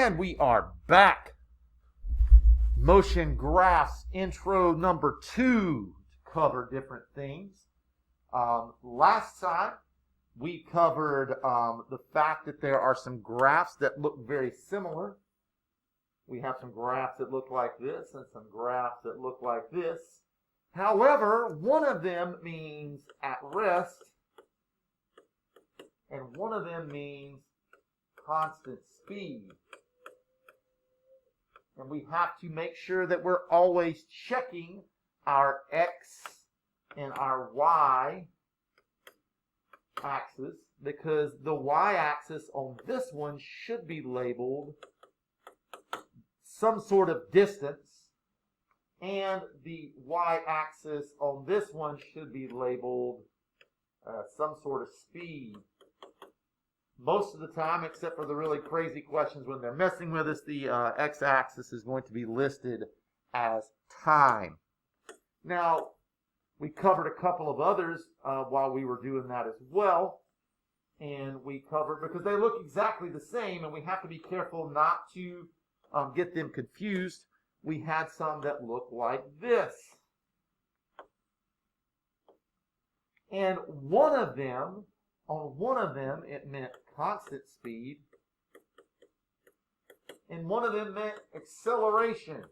And we are back. Motion graphs intro number 2 to cover different things. Last time we covered the fact that there are some graphs that look very similar. We have some graphs that look like this and some graphs that look like this. However, one of them means at rest and one of them means constant speed. And we have to make sure that we're always checking our X and our Y axis, because the Y axis on this one should be labeled some sort of distance, and the Y axis on this one should be labeled some sort of speed. Most of the time, except for the really crazy questions when they're messing with us, the x-axis is going to be listed as time. Now, we covered a couple of others while we were doing that as well. And we covered, because they look exactly the same, and we have to be careful not to get them confused. We had some that look like this. And on one of them, it meant constant speed, and one of them meant acceleration.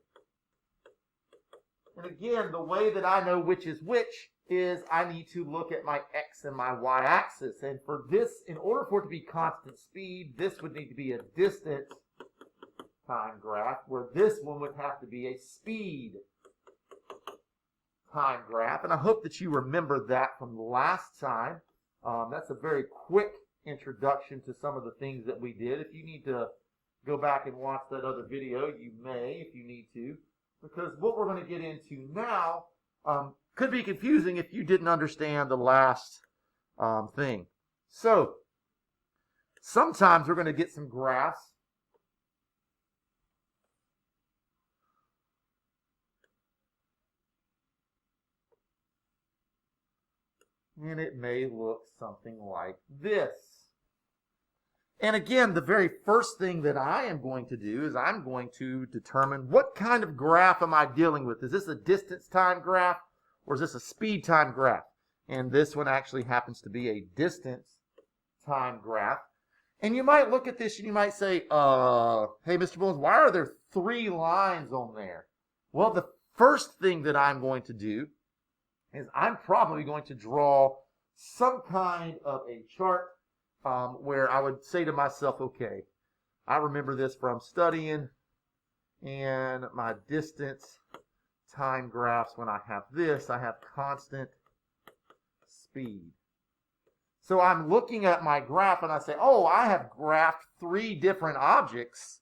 And again, the way that I know which is which is I need to look at my X and my Y axis. And for this, in order for it to be constant speed, this would need to be a distance time graph, where this one would have to be a speed time graph. And I hope that you remember that from last time. That's a very quick introduction to some of the things that we did. If you need to go back and watch that other video, you may if you need to, because what we're going to get into now could be confusing if you didn't understand the last thing. So sometimes we're going to get some graphs and it may look something like this. And again, the very first thing that I am going to do is I'm going to determine what kind of graph am I dealing with. Is this a distance time graph or is this a speed time graph? And this one actually happens to be a distance time graph. And you might look at this and you might say, hey, Mr. Bones, why are there 3 lines on there? Well, the first thing that I'm going to do is I'm probably going to draw some kind of a chart where I would say to myself, okay, I remember this from studying, and my distance time graphs, when I have this, I have constant speed. So I'm looking at my graph and I say, oh, I have graphed 3 different objects,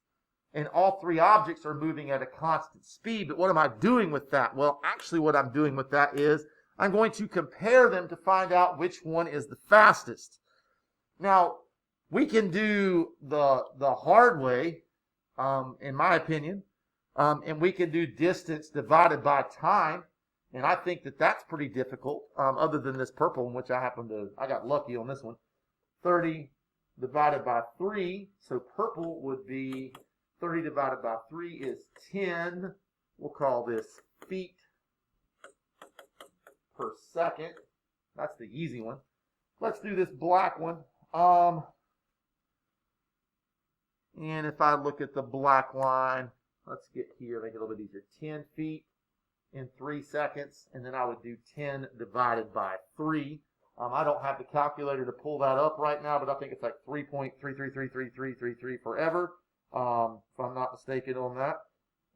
and all 3 objects are moving at a constant speed. But what am I doing with that? Well, actually what I'm doing with that is I'm going to compare them to find out which one is the fastest. Now, we can do the hard way, in my opinion, and we can do distance divided by time, and I think that that's pretty difficult, other than this purple one, which I got lucky on this one. 30 divided by 3, so purple would be 30 divided by 3 is 10. We'll call this feet per second. That's the easy one. Let's do this black one. And if I look at the black line, let's get here, make it a little bit easier. 10 feet in 3 seconds, and then I would do 10 divided by 3. I don't have the calculator to pull that up right now, but I think it's like 3.33333333 forever, if I'm not mistaken on that.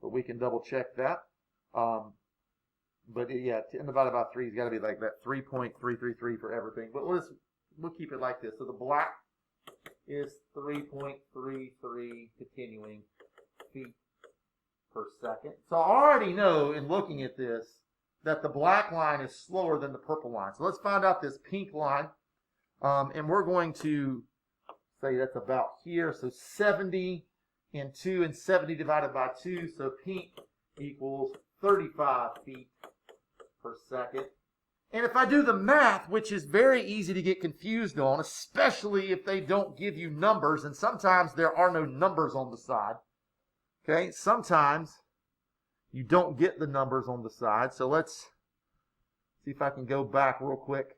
But we can double check that. But yeah, 10 divided by 3 has got to be like that 3.333 for everything. But we'll keep it like this. So the black is 3.33 continuing feet per second. So I already know in looking at this that the black line is slower than the purple line. So let's find out this pink line. And we're going to say that's about here. So 70 in 2 and 70 divided by 2. So pink equals 35 feet per second. And if I do the math, which is very easy to get confused on, especially if they don't give you numbers, and sometimes there are no numbers on the side. Okay, sometimes you don't get the numbers on the side. So let's see if I can go back real quick.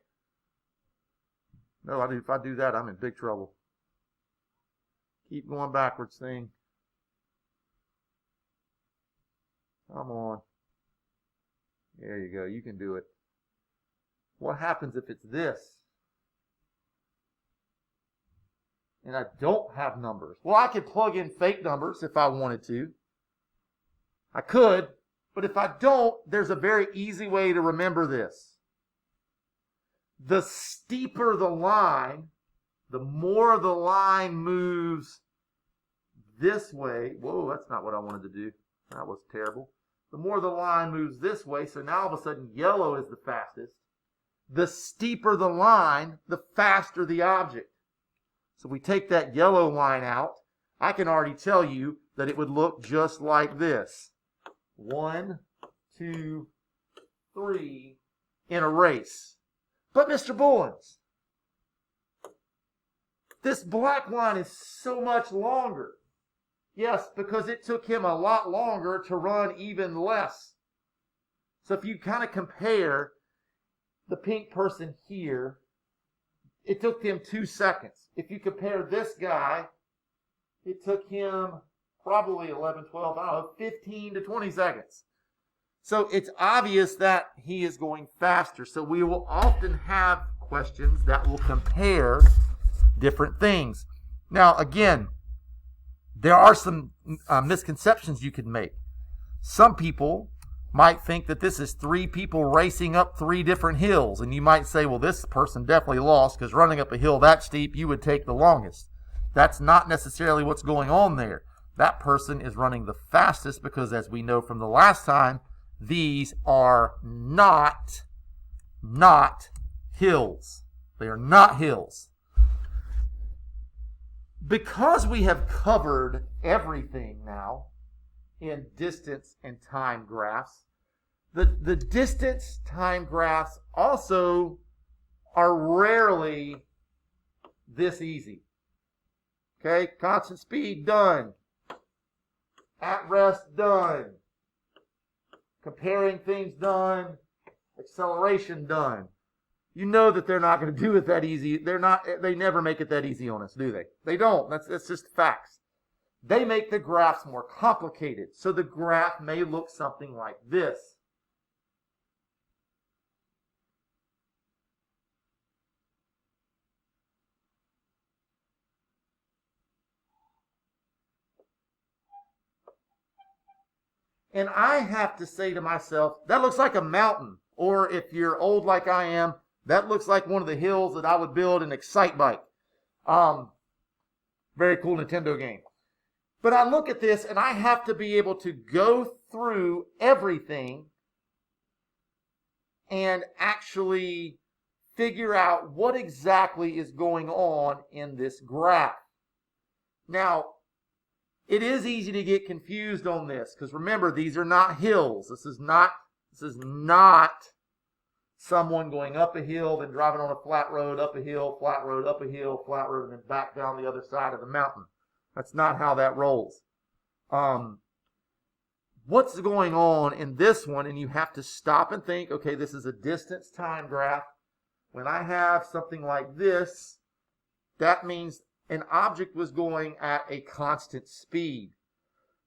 No, if I do that, I'm in big trouble. Keep going backwards, thing. Come on. There you go. You can do it. What happens if it's this? And I don't have numbers. Well, I could plug in fake numbers if I wanted to. I could, but if I don't, there's a very easy way to remember this. The steeper the line, the more the line moves this way. Whoa, that's not what I wanted to do. That was terrible. The more the line moves this way, so now all of a sudden yellow is the fastest. The steeper the line, the faster the object. So we take that yellow line out. I can already tell you that it would look just like this. 1, 2, 3 in a race. But Mr. Bullens, this black line is so much longer. Yes, because it took him a lot longer to run even less. So if you kind of compare the pink person here, it took him 2 seconds. If you compare this guy, it took him probably 11, 12, I don't know, 15 to 20 seconds. So it's obvious that he is going faster. So we will often have questions that will compare different things. Now, again, there are some misconceptions you could make. Some people might think that this is 3 people racing up 3 different hills. And you might say, well, this person definitely lost because running up a hill that steep, you would take the longest. That's not necessarily what's going on there. That person is running the fastest because, as we know from the last time, these are not hills. They are not hills. Because we have covered everything now in distance and time graphs, the distance time graphs also are rarely this easy. Okay, constant speed, done. At rest, done. Comparing things, done. Acceleration, done. You know that they're not going to do it that easy. They never make it that easy on us, do they? They don't. That's just facts. They make the graphs more complicated. So the graph may look something like this. And I have to say to myself, that looks like a mountain. Or if you're old like I am, that looks like one of the hills that I would build an Excitebike. Very cool Nintendo game. But I look at this and I have to be able to go through everything and actually figure out what exactly is going on in this graph. Now, it is easy to get confused on this because remember, these are not hills. This is not someone going up a hill, then driving on a flat road, up a hill, flat road, up a hill, flat road, and then back down the other side of the mountain. That's not how that rolls. What's going on in this one? And you have to stop and think, okay, this is a distance time graph. When I have something like this, that means an object was going at a constant speed.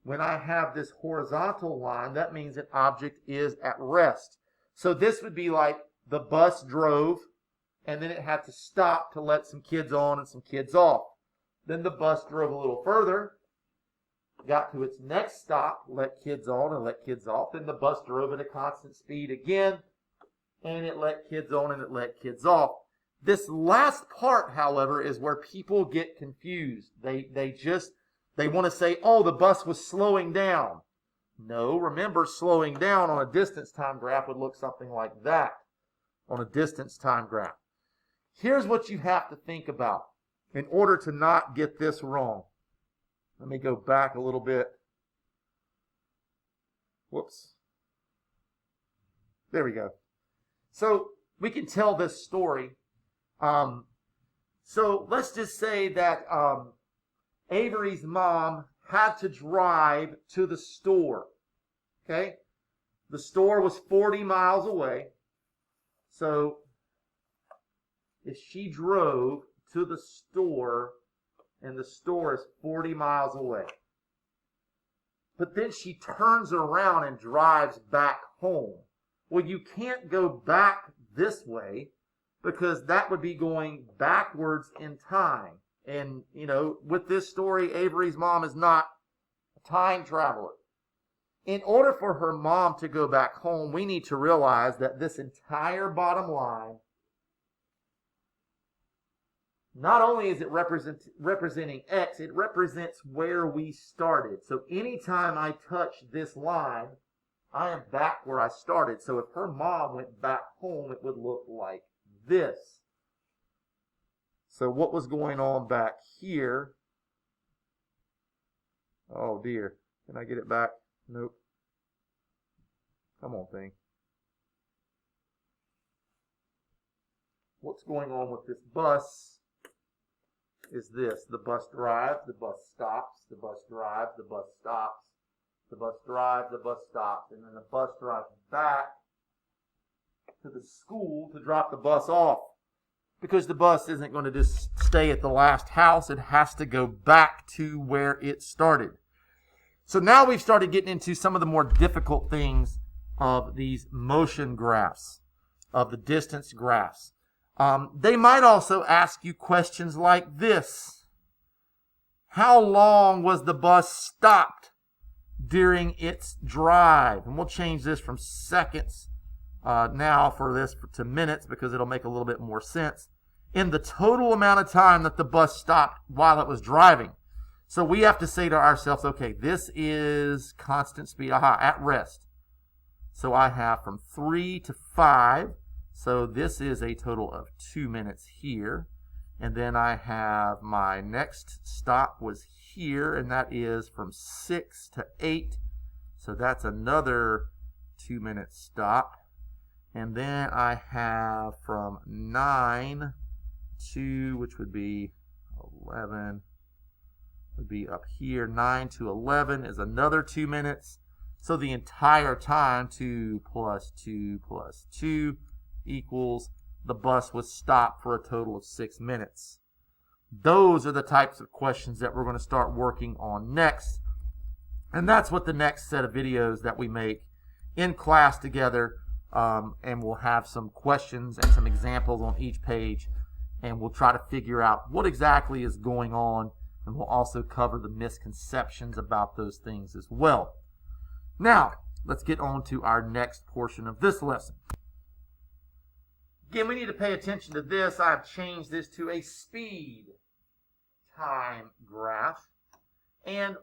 When I have this horizontal line, that means an object is at rest. So this would be like the bus drove, and then it had to stop to let some kids on and some kids off. Then the bus drove a little further, got to its next stop, let kids on and let kids off. Then the bus drove at a constant speed again, and it let kids on and it let kids off. This last part, however, is where people get confused. They want to say, oh, the bus was slowing down. No, remember, slowing down on a distance time graph would look something like that on a distance time graph. Here's what you have to think about in order to not get this wrong. Let me go back a little bit. Whoops. There we go. So we can tell this story. So let's just say that Avery's mom had to drive to the store. Okay? The store was 40 miles away. So if she drove to the store, and the store is 40 miles away, but then she turns around and drives back home. Well, you can't go back this way because that would be going backwards in time. And, you know, with this story, Avery's mom is not a time traveler. In order for her mom to go back home, we need to realize that this entire bottom line, not only is it representing X, it represents where we started. So anytime I touch this line, I am back where I started. So if her mom went back home, it would look like this. So what was going on back here? Oh dear. Can I get it back? Nope. Come on, thing. What's going on with this bus is this. The bus drives, the bus stops, the bus drives, the bus stops, the bus drives, the bus stops, and then the bus drives back to the school to drop the bus off. Because the bus isn't going to just stay at the last house. It has to go back to where it started. So now we've started getting into some of the more difficult things of these motion graphs, of the distance graphs. They might also ask you questions like this. How long was the bus stopped during its drive? And we'll change this from seconds now for this to minutes because it'll make a little bit more sense. In the total amount of time that the bus stopped while it was driving. So we have to say to ourselves, okay, this is constant speed, at rest. So I have from 3 to 5. So this is a total of 2 minutes here. And then I have my next stop was here, and that is from 6 to 8. So that's another 2-minute stop. And then I have from 9 to, which would be 11, would be up here. 9 to 11 is another 2 minutes. So the entire time, 2 plus 2 plus 2 equals the bus was stopped for a total of 6 minutes. Those are the types of questions that we're going to start working on next. And that's what the next set of videos that we make in class together, and we'll have some questions and some examples on each page, and we'll try to figure out what exactly is going on, and we'll also cover the misconceptions about those things as well. Now, let's get on to our next portion of this lesson. Again, we need to pay attention to this. I've changed this to a speed time graph. And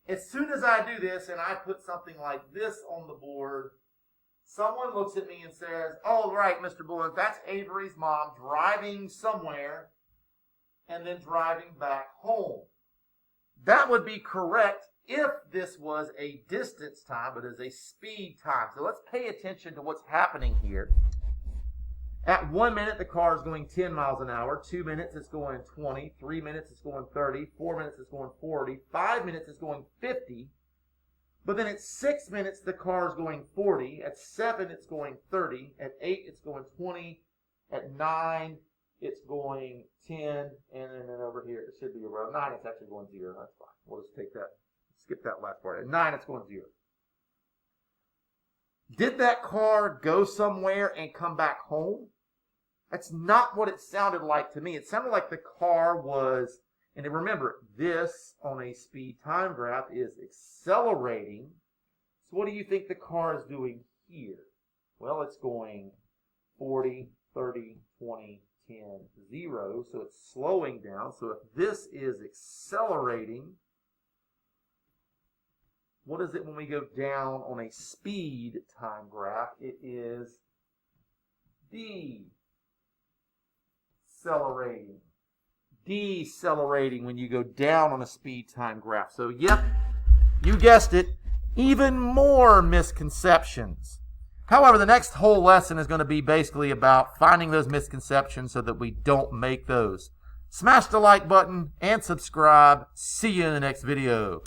as soon as I do this and I put something like this on the board, someone looks at me and says, oh, right, Mr. Bullen, that's Avery's mom driving somewhere and then driving back home. That would be correct if this was a distance time, but as a speed time. So let's pay attention to what's happening here. At 1 minute, the car is going 10 miles an hour. 2 minutes, it's going 20. 3 minutes, it's going 30. 4 minutes, it's going 40. 5 minutes, it's going 50. But then at 6 minutes, the car is going 40. At 7, it's going 30. At 8, it's going 20. At 9, it's going 10. And then over here, it should be around 9, it's actually going 0. That's fine. We'll just take that. Skip that last part. At 9, it's going 0. Did that car go somewhere and come back home? That's not what it sounded like to me. It sounded like the car was, and remember, this on a speed time graph is accelerating. So what do you think the car is doing here? Well, it's going 40, 30, 20, 10, 0. So it's slowing down. So if this is accelerating, what is it when we go down on a speed time graph? It is decelerating. Decelerating when you go down on a speed time graph. So, yep, you guessed it, even more misconceptions. However, the next whole lesson is going to be basically about finding those misconceptions so that we don't make those. Smash the like button and subscribe. See you in the next video.